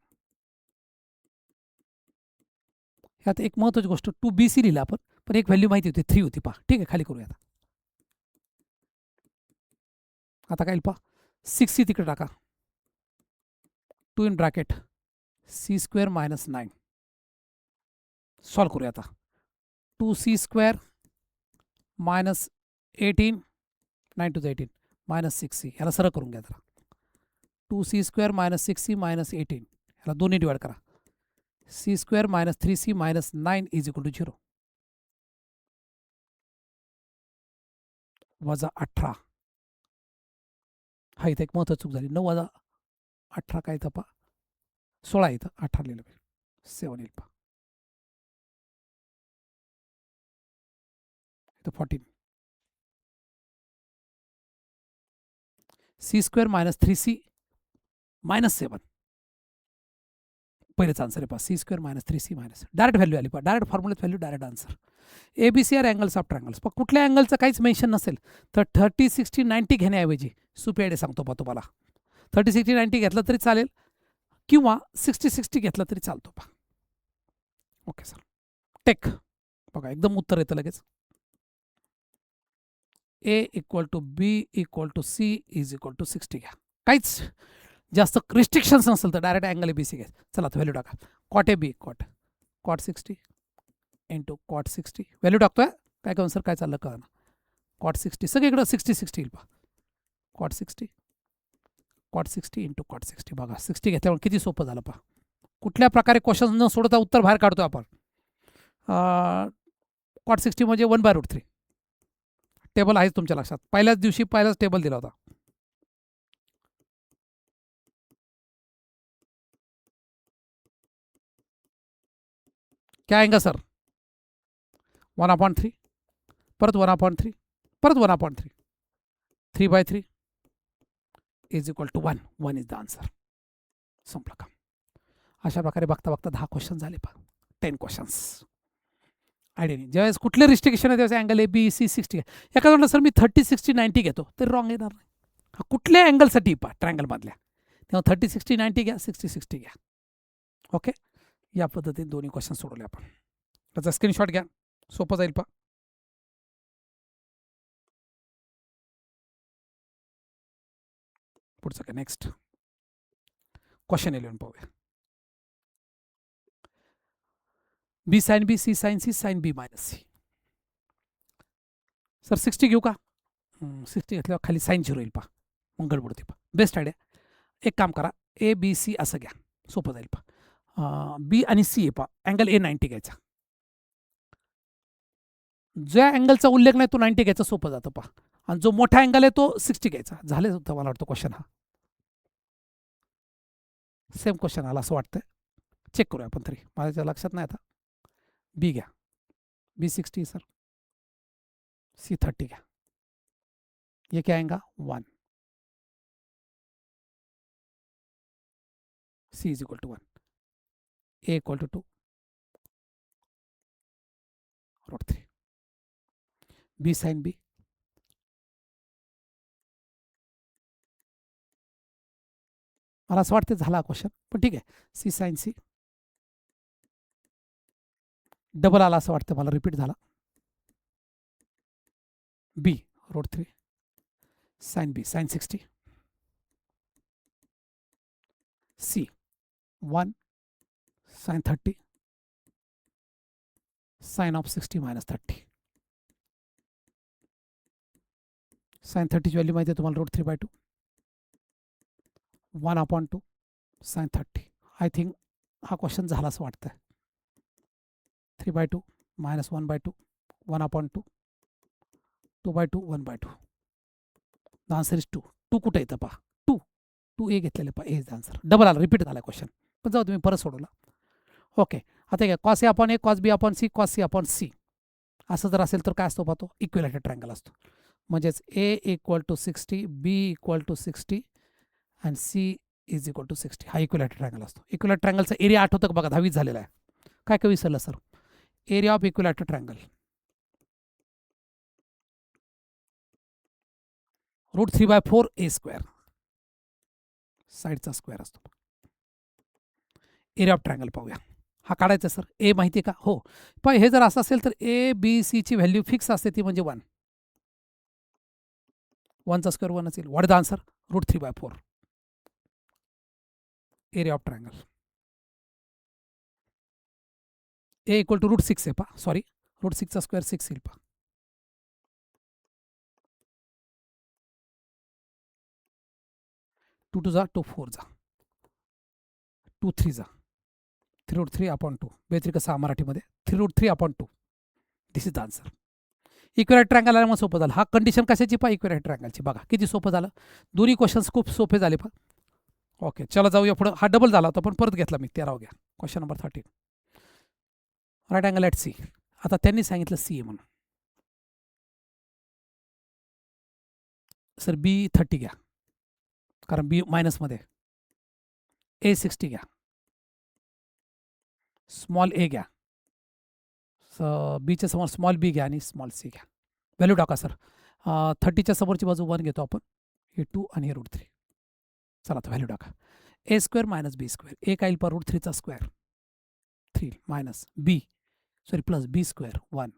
ह्यात एक महत्त्वाची गोष्ट 2bc लिहिला आपण, पण एक व्हॅल्यू माहिती होती 3 होती पहा. ठीक आहे, खाली करूया आता काय पहा 6c तिकडे टाका, 2 in bracket C square minus 9. Solve करूया आता. 2c square minus 18, 9 to 18 minus 6c. ह्याला सरळ करून घ्या जरा. 2c square minus 6c minus 18, ह्याला दोन्ही डिवाइड करा. C square minus 3c minus 9 is equal to 0. वजा 18. हा इथं एक महत्त्वाची चूक झाली. 9 वजा 18 काय इथं पहा 16 इथं 18 लिहिलं पाहिजे. 7 येईल पहा इथं 14. C square minus 3c minus 7 पहिलेच आन्सर आहे पहा. C square minus 3c minus direct value आली पहा. डायरेक्ट फॉर्म्युलेत value direct answer. ABC are angles of triangles. पण कुठल्या अँगलचं काहीच मेन्शन नसेल तर 30, 60, 90 घेण्याऐवजी सोपी आयडिया सांगतो पहा तुम्हाला. 30, 60, 90 घेतलं तरी चालेल किंवा 60, 60 घेतलं तरी चालतो पहा. Okay sir. टेक बघा एकदम उत्तर येतं लगेच. A equal to B equal to C is equal to 60 घ्या. काहीच जास्त रिस्ट्रिक्शन्स नसेल तर डायरेक्ट अँगल एबीसी घ्या. चला आता व्हॅल्यू टाका. Cot A B cot 60 into cot 60 value टाकतोय. काय करून सर काय चाललं कळा ना. कॉट 60 सगळीकडं 60 60 येईल पहा. कॉट 60 इंटू कॉट 60 बघा 60 घेतल्यावर किती सोपं झालं पहा. कुठल्या प्रकारे क्वेश्चन न सोडता उत्तर बाहेर काढतोय आपण. कॉट 60 म्हणजे 1/√3 टेबल आहेच तुमच्या लक्षात. पहिल्याच दिवशी पहिलाच टेबल दिला होता. काय आहे का सर 1/3 परत 1/3 परत 1/3 3/3 is equal to 1. 1 is the answer. संपलं का. अशा प्रकारे बघता बघता 10 क्वेश्चन झाले पहा. 10 क्वेश्चन्स आयडिया नाही. ज्यावेळेस कुठले रिस्ट्रिक्शन आहे त्यावेळेस अँगल ए बी सी 60 एखादा म्हटलं सर मी 30, 60, 90 घेतो तर रॉंग येणार नाही. हा कुठल्या अँगलसाठी पहा ट्रायंगलमधल्या. तेव्हा 30, 60, 90 घ्या, 60, 60 घ्या. ओके, या पद्धतीने दोन्ही क्वेश्चन सोडवले आपण. त्याचा स्क्रीनशॉट घ्या, सोपं जाईल पहा. पुढचं काय नेक्स्ट क्वेश्चन 11 पाहूया. B sine B C sine C sine B minus C. Sir 60 घेऊ का. 60 घेतल्यावर खाली साइन 0 येईल पहा. मग गडबड होते पहा. Best idea. एक काम करा ए बी सी असं घ्या, सोपं जाईल पहा. बी आणि सी आहे पहा. अँगल ए 90 घ्यायचा. ज्या अँगलचा उल्लेख नाही तो 90 घ्यायचा, सोपं जातं पहा. आणि जो मोठा अँगल आहे तो 60 घ्यायचा. झाले होतं मला वाटतं क्वेश्चन हा. सेम क्वेश्चन आला असं वाटतंय. चेक करूया आपण तरी, माझ्या लक्षात नाही आता. बी घ्या, बी 60 सर, सी 30 घ्या. ये क्या आएगा 1, C is equal to 1, A equal to 2 √3. B sine B मला असं वाटतं झाला क्वेश्चन, पण ठीक आहे. सी साइन सी डबल आला असं वाटतं मला, रिपीट झाला. B √3 sine B sine 60 C 1 sine 30 sine of 60 minus 30. Sine 30ची व्हॅल्यू माहिती आहे तुम्हाला, √3/2 1/2 साईन 30. आय थिंक हा क्वेश्चन झाला असं वाटतं. 3/2 -1/2 1/2 2/2 1/2. The answer is 2. 2 कुठे येतं पहा, 2 ए घेतलेलं पहा, ए आन्सर. डबल आला, रिपीट झाला क्वेश्चन, पण जाऊ तुम्ही परत सोडवला. ओके, आता काय, cos A/A cos B/C cos C/C असं जर असेल तर काय असतो पाहतो, इक्विलॅटरल ट्रायंगल असतो. म्हणजेच A = 60, B = 60 आणि C = 60. हा इक्विलॅटरल ट्रायंगल असतो. इक्विलॅटरल ट्रायंगलचा एरिया आठवतं का बघा, 10वीत झालेला आहे. काय काय विसरलं सर? Area of equilateral triangle √3/4 A², साईडचा स्क्वेअर असतो. एरिया ऑफ ट्रायंगल पाहूया. हा काढायचा सर. ए माहिती आहे का? हो. पण हे जर असं असेल तर ABC ची व्हॅल्यू फिक्स असते, ती म्हणजे 1. 1चा स्क्वेअर 1 असेल. What is the answer? √3/4 area of triangle. A = √6 आहे पहा, सॉरी, √6चा स्क्वेअर 6 येईल पहा. 2 2 2 4 2 3 3√3/2 बेत्रिक 6 मराठीमध्ये 3√3/2. This is the answer. Equilateral triangle आल्यामुळे सोपं झालं. हा कंडिशन कशाची पहा, इक्विलॅटरल ट्रायंगलची. बघा किती सोपं झालं. दोन्ही क्वेश्चन्स खूप सोपे झाले पहा. ओके, चला जाऊया पुढं. हा डबल झाला होता पण परत घेतला मी, 13 घ्या. Question number 13. Right angle at C. आता त्यांनी सांगितलं सी आहे म्हणून. सर B30 घ्या, कारण B मायनसमध्ये. A60 घ्या, स्मॉल ए घ्या, बीच्या समोर स्मॉल बी घ्या आणि स्मॉल सी घ्या. व्हॅल्यू टाका सर. 30च्या समोरची बाजू 1 घेतो आपण, हे 2 आणि हे √3. चला आता व्हॅल्यू टाका. A² - B². ए काय येईल पर √3चा square 3 minus B, sorry plus B² 1,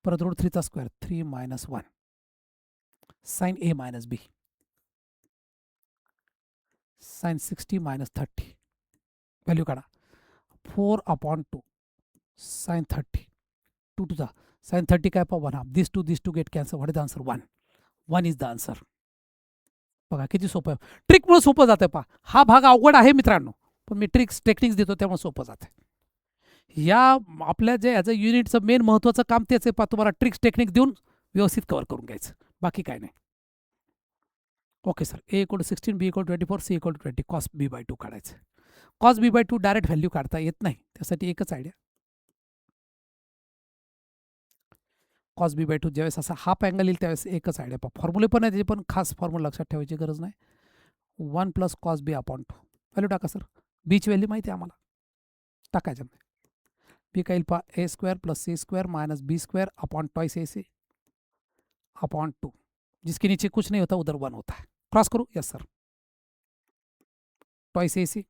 परत √3चा square 3 - 1 sine A - B sine 60 - 30. Value काढा. 4/2 साइन 30 2 to the साइन 30 काय पहा 1/2. This two get cancel. What is the answer? 1. 1 is the answer. बघा किती सोपं आहे. ट्रिकमुळे सोपं जातं पहा. हा भाग अवघड आहे मित्रांनो, पण मी टेक्निक्स देतो त्यामुळे सोपं जातं. या आपल्या जे ॲज अ युनिटचं मेन महत्त्वाचं काम तेच आहे पहा, तुम्हाला ट्रिक्स टेक्निक देऊन व्यवस्थित कव्हर करून घ्यायचं, बाकी काय नाही. Okay sir. A = 16, B = 24, C = 20. Cos B/2 काढायचं. कॉस B/2 डायरेक्ट व्हॅल्यू काढता येत नाही, त्यासाठी एकच आयडिया. कॉस B/2 ज्यावेळेस असा हाफ अँगल येईल त्यावेळेस एकच आयडिया पहा. फॉर्म्युले पण आहे त्याची, पण खास फॉर्म्युला लक्षात ठेवायची गरज नाही. 1 + cos B/2. व्हॅल्यू टाका सर. बीची व्हॅल्यू माहिती आहे आम्हाला, टाकायच्या. बी का येईल पहा, A² + C² - B² (2 AC upon 2). जिसके नीचे कुछ नहीं होता उधर 1 होता है. क्रॉस करू? Yes sir. 2 AC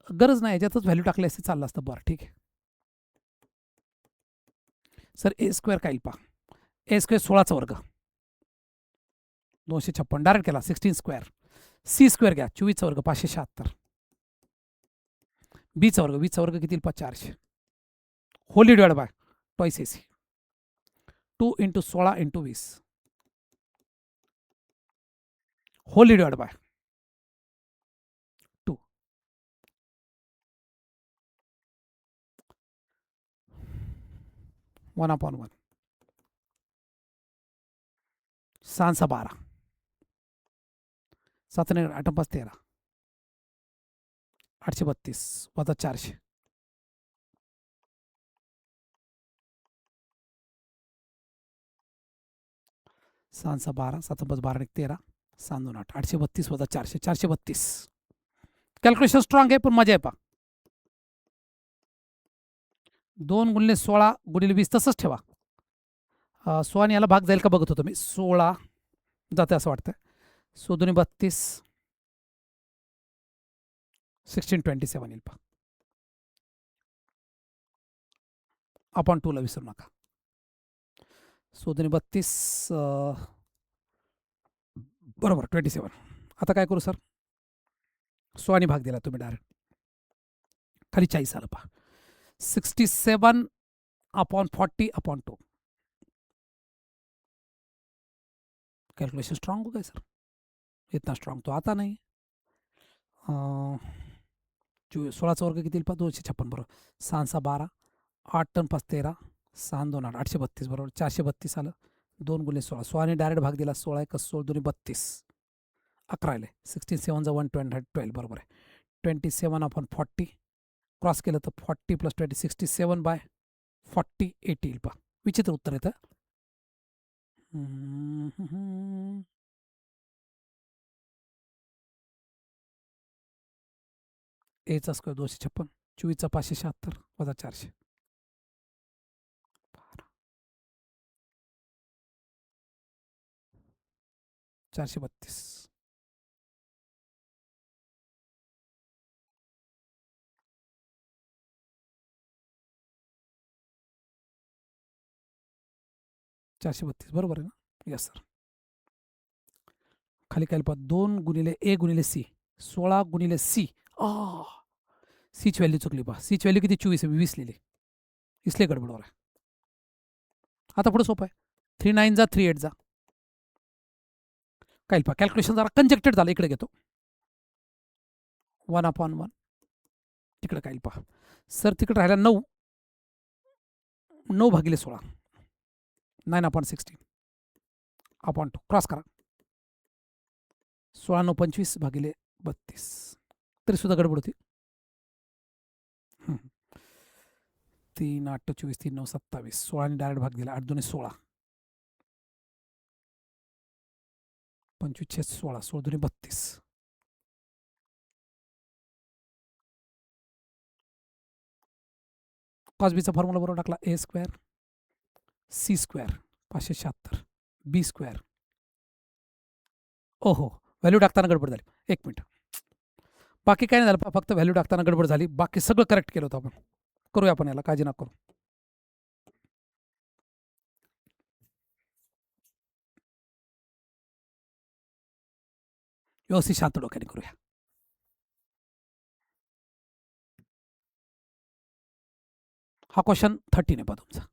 गरज नाही, याच्यातच व्हॅल्यू टाकली असते चाललं असतं. बरं ठीक आहे सर. A² काय येईल पहा, A² 16चा वर्ग 256 डायरेक्ट केला. 16². C² घ्या, 24चा वर्ग 576. बीचा वर्ग 20चा वर्ग किती येईल पहा, 400. Holy divide by 2 AC 2 × 16 × 20 Holy divide by 2. 1/1. 6 × 12 7 × 8 = 13 832 वजा 400. 6 × 12 7 × 12 13 7 2 8 832 वजा 400 432. कॅल्क्युलेशन स्ट्रॉंग आहे पण मजा आहे पहा. 2 × 16 × 20 तसंच ठेवा. 16 याला भाग जाईल का बघत होतो मी. 16 जाते असं वाटतं. 2 × 32 1627 येईल पहा. अपॉन 2 ला विसरू नका. 2 × 32 बरोबर 27. आता काय करू सर, 16 भाग दिला तुम्ही डायरेक्ट, खाली 40 आलं पहा. 67/40/2 कैलकुलेशन स्ट्रांग हो गए सर, इतना स्ट्रांग तो आता नहीं. 16चा वर्ग किती 256 बरोबर. 6 12, 8 टन 5 13, 6 2 8, 832 बरोबर. 432 आलं. 2 गुणिले 16, 16ने डायरेक्ट भाग दिला. 16 1 16 2 32, 11 आले. 16 7 112 बरोबर आहे. 27/40 क्रॉस केलं तर 40 + 20 67/40 80 येईल पहा. विचित्र उत्तर येतं. एचा स्क्वेअर 256, 24चा 576 वजा 400, 432. बरोबर आहे ना? Yes sir. खाली काय 2 गुणिले ए गुणिले सी, 16 गुणिले सी. सीची व्हॅल्यू चुकली पहा. सीची व्हॅल्यू किती 24 आहे, 20 लिहिली, इसलिए गडबड आहे. आता पुढे सोपं आहे. 3 9 जा 3 8 जा. काय पहा कॅल्क्युलेशन जरा कंजेक्टेड झालं. इकडे घेतो 1/1. तिकडे काय पहा सर, तिकडे राहिला 9, 9 भागिले 16, 9/16 अपॉन 2 क्रॉस करा. 16 9 25 भागिले 32, तरी सुद्धा गडबड होती. 3 8 24 3 9 27, 16ने डायरेक्ट भाग दिला. 8 2 16, 25 16, 16 2 32. कॉस बीचा फॉर्म्युला बरोबर टाकला. ए स्क्वेअर सी स्क्वेअर 576 बी स्क्वेअर. ओहो, व्हॅल्यू टाकताना गडबड झाली. 1 मिनिट. बाकी काय नाही झालं, फक्त व्हॅल्यू टाकताना गडबड झाली. बाकी सगळं करेक्ट केलं होतं आपण. करूया आपण याला, काळजी नका करू. व्यवस्थित शांत डोक्याने करूया. हा क्वेश्चन 13 आहे पहा तुमचा.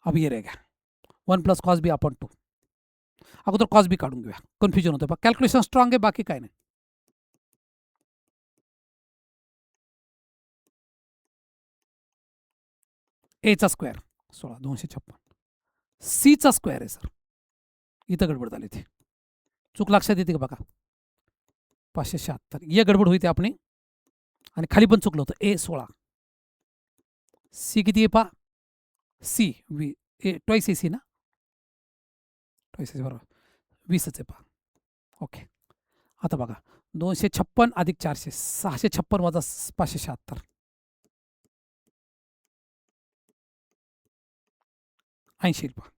अब ये रहेगा 1 + cos b अपॉन 2. अगोदर cos b काढून घेऊया, कन्फ्युजन होतं पहा. कॅल्क्युलेशन स्ट्रॉंग आहे, बाकी काय नाही. एचा स्क्वेअर 16 256, सीचा स्क्वेअर आहे सर. इथं गडबड झाली ती, चूक लक्षात येते का बघा. 576 ये गडबड होती आपली. आणि खाली पण चुकलं होतं. ए 16, सी किती आहे पहा. सी वी ए ट्वाईस ए सी ना, ट्वाईस ए सी बरोबर 20च आहे पहा. ओके. आता बघा 256 अधिक 400, 656 वजा 576, 80 पहा.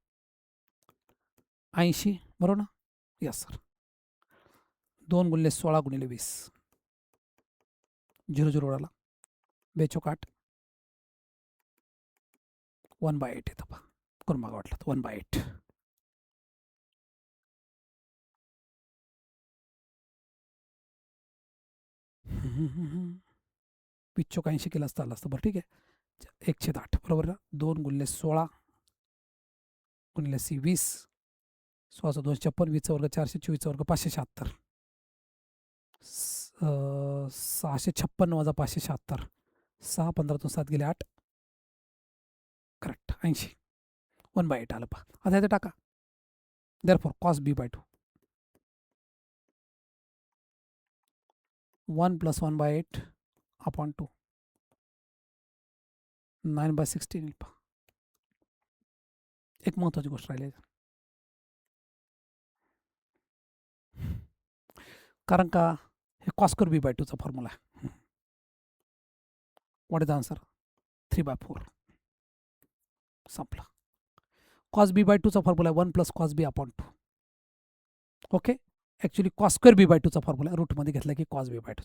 80 बरोबर ना. Yes sir. 2 गुणिले 16 गुणिले 20, 0 0 उडाला. 2 चौक 8, 1/8 येतं पहा. करून बघा वाटलं 1/8. चौक 80 केलं असतं, आलं असतं. बरं ठीक आहे. 1/8 बरोबर ना. 2 गुणिले 16 गुणिले सी 20, 16 256, 20चा वर्ग 400, 24चा वर्ग 576, 656 वजा 576, 6 15 7 गेले 8, करेक्ट 80. 1/8 आलं पहा. आता इथे टाका. देअरफॉर cos b/2 1 + 1/8 अपॉन 2, 9/16 येईल पहा. एक महत्वाची गोष्ट राहिली, कारण का हे cos स्क्वेअर b/2चा फॉर्म्युला आहे. What is the answer? 3/4. संपला. cos b/2चा formula 1 + cos b upon 2. Okay. Actually cos square b/2चा फॉर्म्युला रूटमध्ये घेतला की cos b/2.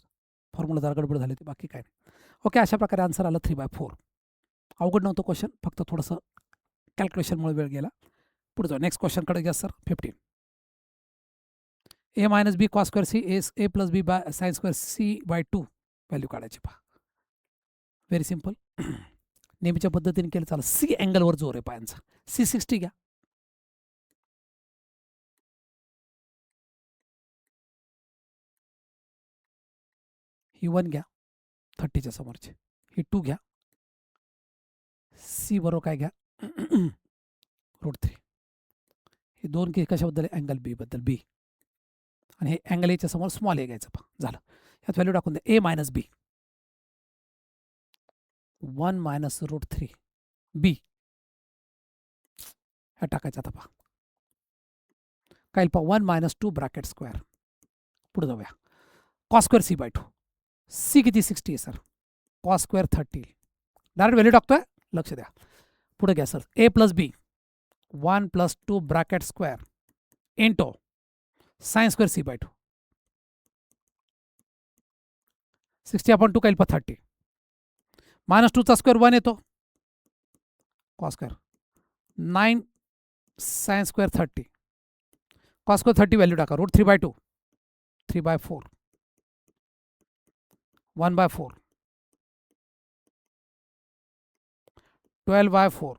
फॉर्म्युला जरा गडबड झाली होती, बाकी काय नाही. ओके, अशा प्रकारे आन्सर आलं 3/4. अवघड नव्हतं क्वेश्चन, फक्त थोडंसं कॅल्क्युलेशनमुळे वेळ गेला. पुढे जाऊ. नेक्स्ट क्वेश्चनकडे घ्या sir. 15. a - b cos square C a + b sin square c/2 value काढायची पहा. Very simple. नेहमीच्या पद्धतीने केलं चालेल. सी अँगलवर जोर आहे पायांचा. C60 घ्या. ही 1 घ्या 30च्या समोरची. ही 2 घ्या. सी बरोबर काय घ्या √3. हे 2 की कशाबद्दल आहे? अँगल बी बद्दल. बी आणि हे अँगल एच्या समोर स्मॉल ए घ्यायचं. झालं. यात व्हॅल्यू टाकून द्या. ए मायनस बी 1 मायनस √3 बी ह्या टाकायचं. आता पहा काय पहा 1 मायनस 2 ब्रॅकेट स्क्वेअर. पुढे जाऊया. Cos square C by 2. C किती 60 आहे sir. Cos square 30. Direct value टाकतोय. लक्ष द्या. पुढे घ्या sir. A plus B 1 plus 2 bracket square into sine square C by 2. 60/2 काय पहा 30. मायनस 2चा स्क्वेअर 1 येतो. Cos square 9 sine square 30. Cos square 30 value टाका. √3/2 3/4 1/4 12/4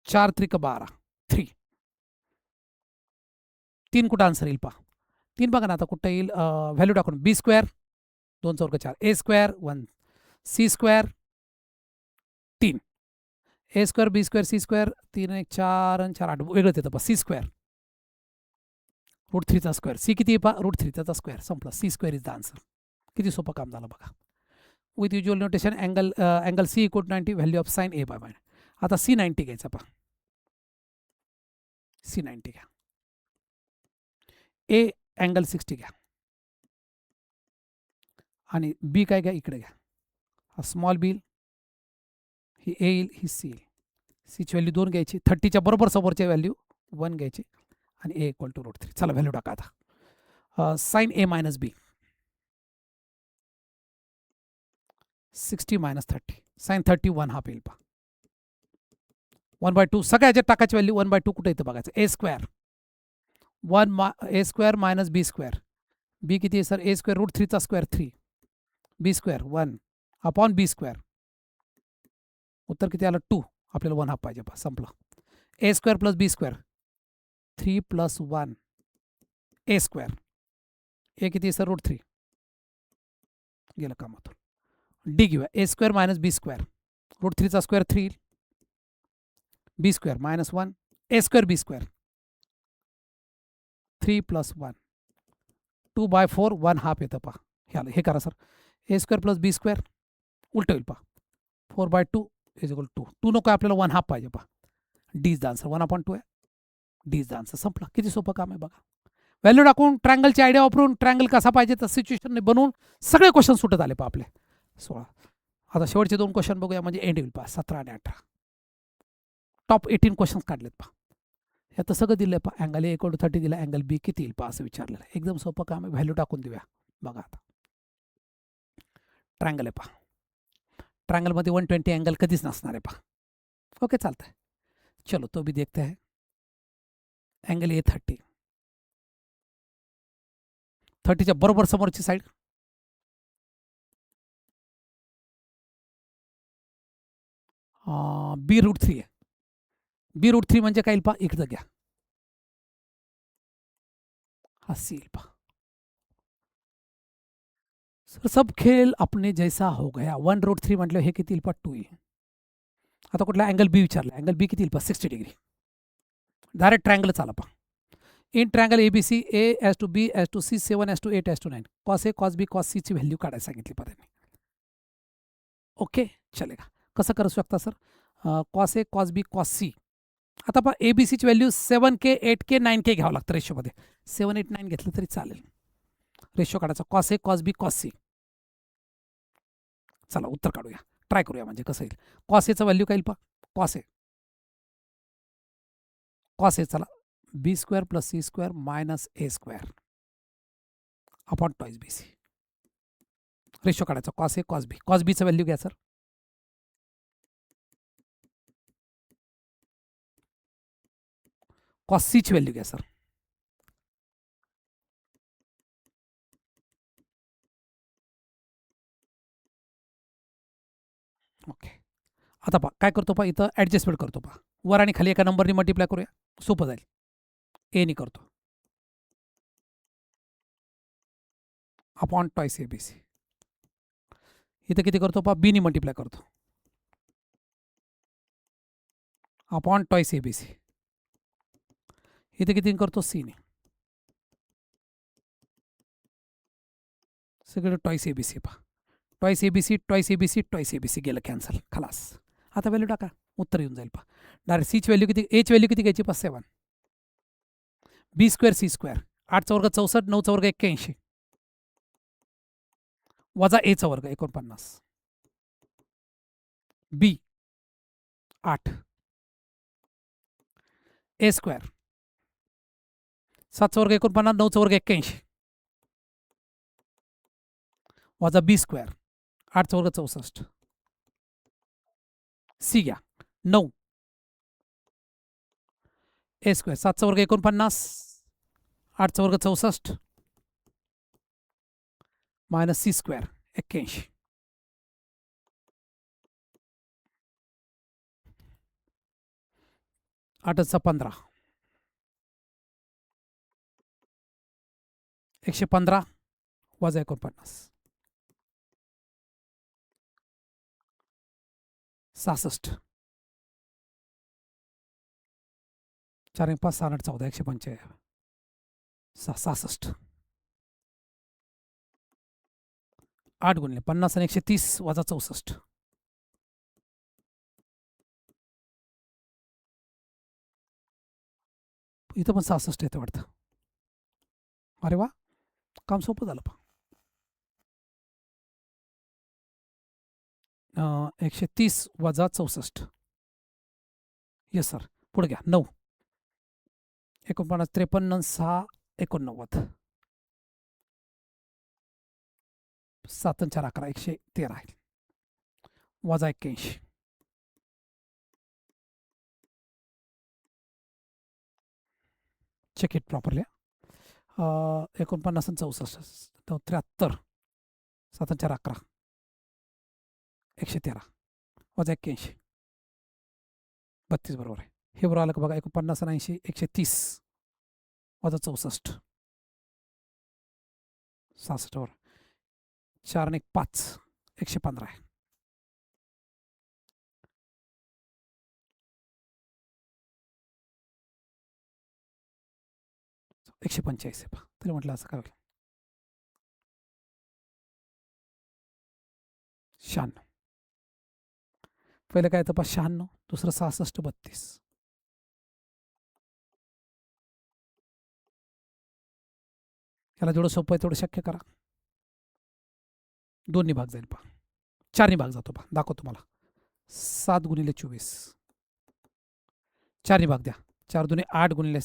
4 त्रिक 12 3. 3 कुठं आन्सर येईल पहा. 3 बघा ना आता कुठं येईल. व्हॅल्यू टाकून बी स्क्वेअर 2 चौक 4 A square 1 C square 3 A square B square C square 3 1 4 आणि 4 8 वेगळंच येतं पहा. सी स्क्वेअर √3चा स्क्वेअर. सी किती पहा √3चा स्क्वेअर. संपला. C square is the answer. किती सोपं काम झालं बघा. With usual notation angle C equal 90 value of sine A by minus. आता C90 घ्यायचा पहा. C90 घ्या. ए अँगल 60 घ्या आणि बी काय घ्या इकडे घ्या. हा स्मॉल बी ही ए येईल ही सी येईल. सीची व्हॅल्यू 2 घ्यायची. 30च्या बरोबर समोरची व्हॅल्यू 1 घ्यायची आणि ए इक्वल टू √3. चला व्हॅल्यू टाका आता. साइन ए मायनस बी 60 मायनस 30 साइन 30 1 हाफ येईल पहा. 1/2 सगळ्या ह्याच्यात टाकायची व्हॅल्यू 1/2 कुठे येतं बघायचं. ए स्क्वेअर 1 ए स्क्वेअर मायनस बी स्क्वेअर. बी किती आहे सर. ए स्क्वेअर √3चा स्क्वेअर 3 बी स्क्वेअर 1 अपॉन बी स्क्वेअर. उत्तर किती आलं 2. आपल्याला 1 हाफ पाहिजे पहा. संपलं. ए square plus B square 3 plus 1 ए स्क्वेअर. ए किती आहे सर √3 गेलं कामातून. डी घेऊया. ए स्क्वेअर मायनस बी स्क्वेअर √3चा स्क्वेअर 3 बी स्क्वेअर मायनस 1 ए square B square 3 plus 1 2/4 1 half येतं पहा. हे करा sir. A square plus B square उलट होईल पहा. 4/2 इज इक्वल टू 2 नको आपल्याला 1 हाफ पाहिजे पहा. D is the answer. 1/2 आहे. D is the answer. संपला. किती सोपं काम आहे बघा. व्हॅल्यू टाकून ट्रँगलची आयडिया वापरून ट्रँगल कसा पाहिजे तर सिच्युएशनने बनवून सगळे क्वेश्चन सुटत आले पहा आपले 16. आता शेवटचे 2 क्वेश्चन बघूया म्हणजे एंड होईल पहा. 17 आणि 18 टॉप 18 क्वेश्चन्स काढलेत पहा. यात सगळं दिलं आहे पहा. अँगल ए इक्वल टू 30 दिला. अँगल बी किती येईल पहा असं विचारलेलं आहे. एकदम सोपं काम आहे. व्हॅल्यू टाकून देऊया बघा. आता ट्रँगल आहे पहा. ट्रँगलमध्ये 120 अँगल कधीच नसणार आहे पहा. ओके चालतंय. चलो तो भी देखते हैं. अँगल ए 30च्या बरोबर समोरची साईड बी √3 आहे. बी √3 म्हणजे काय येईल पहा. इकडं घ्या. हा सी येईल पहा. सर सब खेल अपने जैसा हो गया. 1 √3 म्हटलं हे किती येईल पहा 2 येईल. आता कुठला अँगल बी विचारला. अँगल बी किती येईल पहा 60 डिग्री. डायरेक्ट ट्रँगल चाला पहा. In triangle ABC A/B C 7/8 8/9 cos A cos B cos C ची व्हॅल्यू काढायला सांगितली पहा त्यांनी. ओके चलेगा. कसं करू शकता sir. Cos A cos B cos C. आता पहा ABCची व्हॅल्यू 7K 8K 9K घ्यावं लागतं रेशोमध्ये. 7 8 9 घेतलं तरी चालेल. रेशो काढायचा. Cos A cos B cos C. चला उत्तर काढूया. ट्राय करूया म्हणजे कसं येईल. कॉस एचं व्हॅल्यू काय येईल पहा. कॉस ए चला B square plus C square minus A square upon twice B C. Ratio काढायचा. Cos A cos B. Cos बीचं व्हॅल्यू घ्या सर. कॉस सीची व्हॅल्यू घ्या सर. ओके आता पहा काय करतो पहा, इथं ॲडजस्टमेंट करतो पहा, वर आणि खाली एका नंबरनी मल्टिप्लाय करूया, सोपं जाईल. एनी करतो upon twice A B C. इथं किती करतो पहा, बीनी मल्टिप्लाय करतो upon twice A B C. इथे किती करतो, सीने. सगळं टॉईस ए बी सी पहा, twice A B C, twice A B C, twice A B C गेलं कॅन्सल, खलास. आता व्हॅल्यू टाका, उत्तर येऊन जाईल पहा. डायरेक्ट सीची व्हॅल्यू किती, एच व्हॅल्यू किती घ्यायची पहा, 7. बी स्क्वेअर सी स्क्वेअर, 8चा वर्ग 64, 9चा वर्ग 81, वजा एचा वर्ग 49, बी 8, ए स्क्वेअर 7चा वर्ग 49, 9चा वर्ग 81, वजा बी स्क्वेअर 8चा वर्ग 64, सी घ्या 9, ए स्क्वेअर 7चा वर्ग 49, 8चा वर्ग 64, मायनस सी स्क्वेअर 81, 8चा 15, 115 वजा 49, 66, 4 5 6 8 14, 155, 66, 8 गुणिले 50 आणि 130 वजा 64, इथं पण 66 येतं वाटतं. अरे वा, काम सोपं झालं पहा. 130 वजा 64, येस सर. पुढे घ्या 9, 49, 53, 6 89, 7 4 11, 113 आहे, वजा 81, चेक इट प्रॉपरली. 49 आणि 64, 73, 7 4 11, 113 वजा 81, 32 बरोबर आहे. हे बरोबर आलं का बघा, 49 आणि 80, 130 वजा 64, 66 वर 4 आणि 5, 115 आहे. एकशे 45 आहे पहा, तरी म्हटलं असं करायला. 96, पहिलं काय येतं पहा 96, दुसरं 66 32, याला जेवढं सोपं आहे तेवढं शक्य करा. 2 भाग जाईल पहा, 4 भाग जातो पहा, दाखवतो तुम्हाला. 7 गुणिले 24, 4 भाग द्या, 4 दुने 8 गुणिले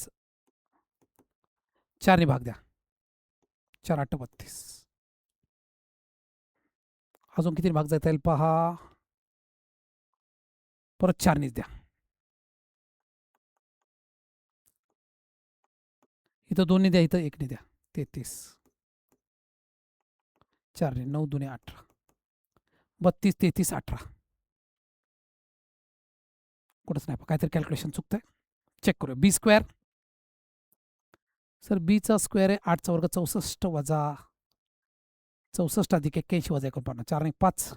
4 भाग द्या, 4 8 32, अजून किती भाग जाता येईल पहा, परत 4 द्या, इथं 2 द्या, इथं 1 द्या, 33, 4 9 दुने 18, 32 33 18, कुठंच नाही, काहीतरी कॅल्क्युलेशन चुकतंय, चेक करूया. बी स्क्वेअर, सर बीचा स्क्वेअर आहे 8चा वर्ग 64 वजा 64 अधिक 81 वजा 49, 4 आणि 5,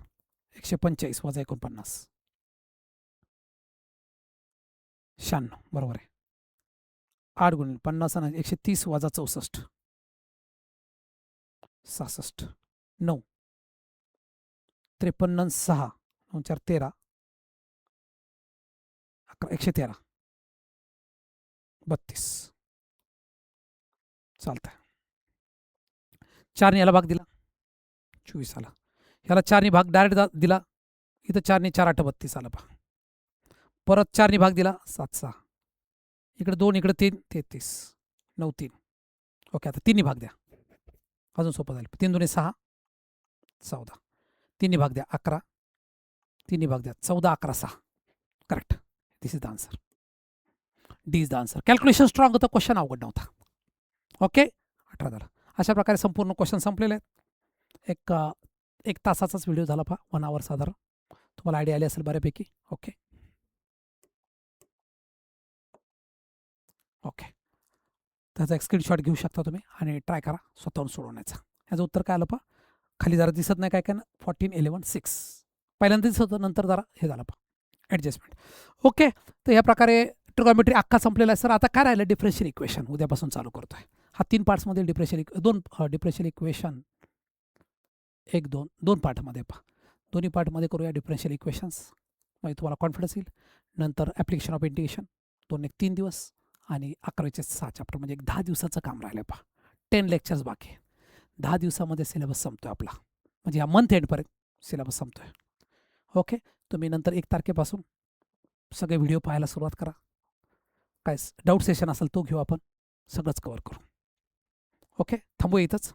145 वजा 49, 96 बरोबर आहे. 8 गुणिले 50 आणि 130 वजा 64, 66, 9, 53 6, 9 4 13, 11 113, 32, चालतंय. 4 याला भाग दिला 24 आला, ह्याला 4 भाग डायरेक्ट दिला, इथं 4 4 8 32 आला पहा, परत 4 भाग दिला 7 6, इकडे 2 इकडे 3 33, 9 3, ओके. आता 3 भाग द्या, अजून सोपं झालं. 3 दुने 6 14, 3 भाग द्या 11, 3 भाग द्या 14 11 6, correct. This is the answer, D is the answer. Calculation strong होतं, क्वेश्चन अवघड नव्हता. ओके, 18 झाला. अशा प्रकारे संपूर्ण क्वेश्चन संपलेले आहेत. एक तासाचाच व्हिडिओ झाला पहा, 1 आवर साधारण. तुम्हाला आयडिया आली असेल बऱ्यापैकी. ओके ओके, त्याचा एक स्क्रीनशॉट घेऊ शकता तुम्ही आणि ट्राय करा स्वतःहून सोडवण्याचा. याचं उत्तर काय आलं पहा, खाली जरा दिसत नाही काय काय ना, 14, 11, 6 पहिल्यांदा दिसत होतं, नंतर जरा हे झालं पहा ॲडजस्टमेंट. ओके, तर ह्या प्रकारे ट्रिगोनॉमेट्री अख्खा संपलेला आहे. सर आता काय राहिलं, डिफरन्शियल इक्वेशन उद्यापासून चालू करतो आहे. हा 3 पार्ट्समध्ये डिफरन्शियल इक्वेशन 2 पार्टमध्ये पहा. दोन्ही पार्टमध्ये करूया डिफरन्शियल इक्वेशन्स, म्हणजे तुम्हाला कॉन्फिडन्स येईल. नंतर ॲप्लिकेशन ऑफ इंटिग्रेशन 2 एक 3 दिवस आणि 11चे 6 चॅप्टर, म्हणजे एक 10 दिवसाचं काम राहिलं पहा. 10 लेक्चर्स बाकी आहे. 10 दिवसामध्ये सिलेबस संपतोय आपला, म्हणजे या मंथ एंडपर्यंत सिलेबस संपतोय. ओके, तुम्ही नंतर 1 तारखेपासून सगळे व्हिडिओ पाहायला सुरुवात करा. काय डाऊट सेशन असेल तो घेऊ आपण, सगळंच कवर करू. ओके, थांबू इथंच.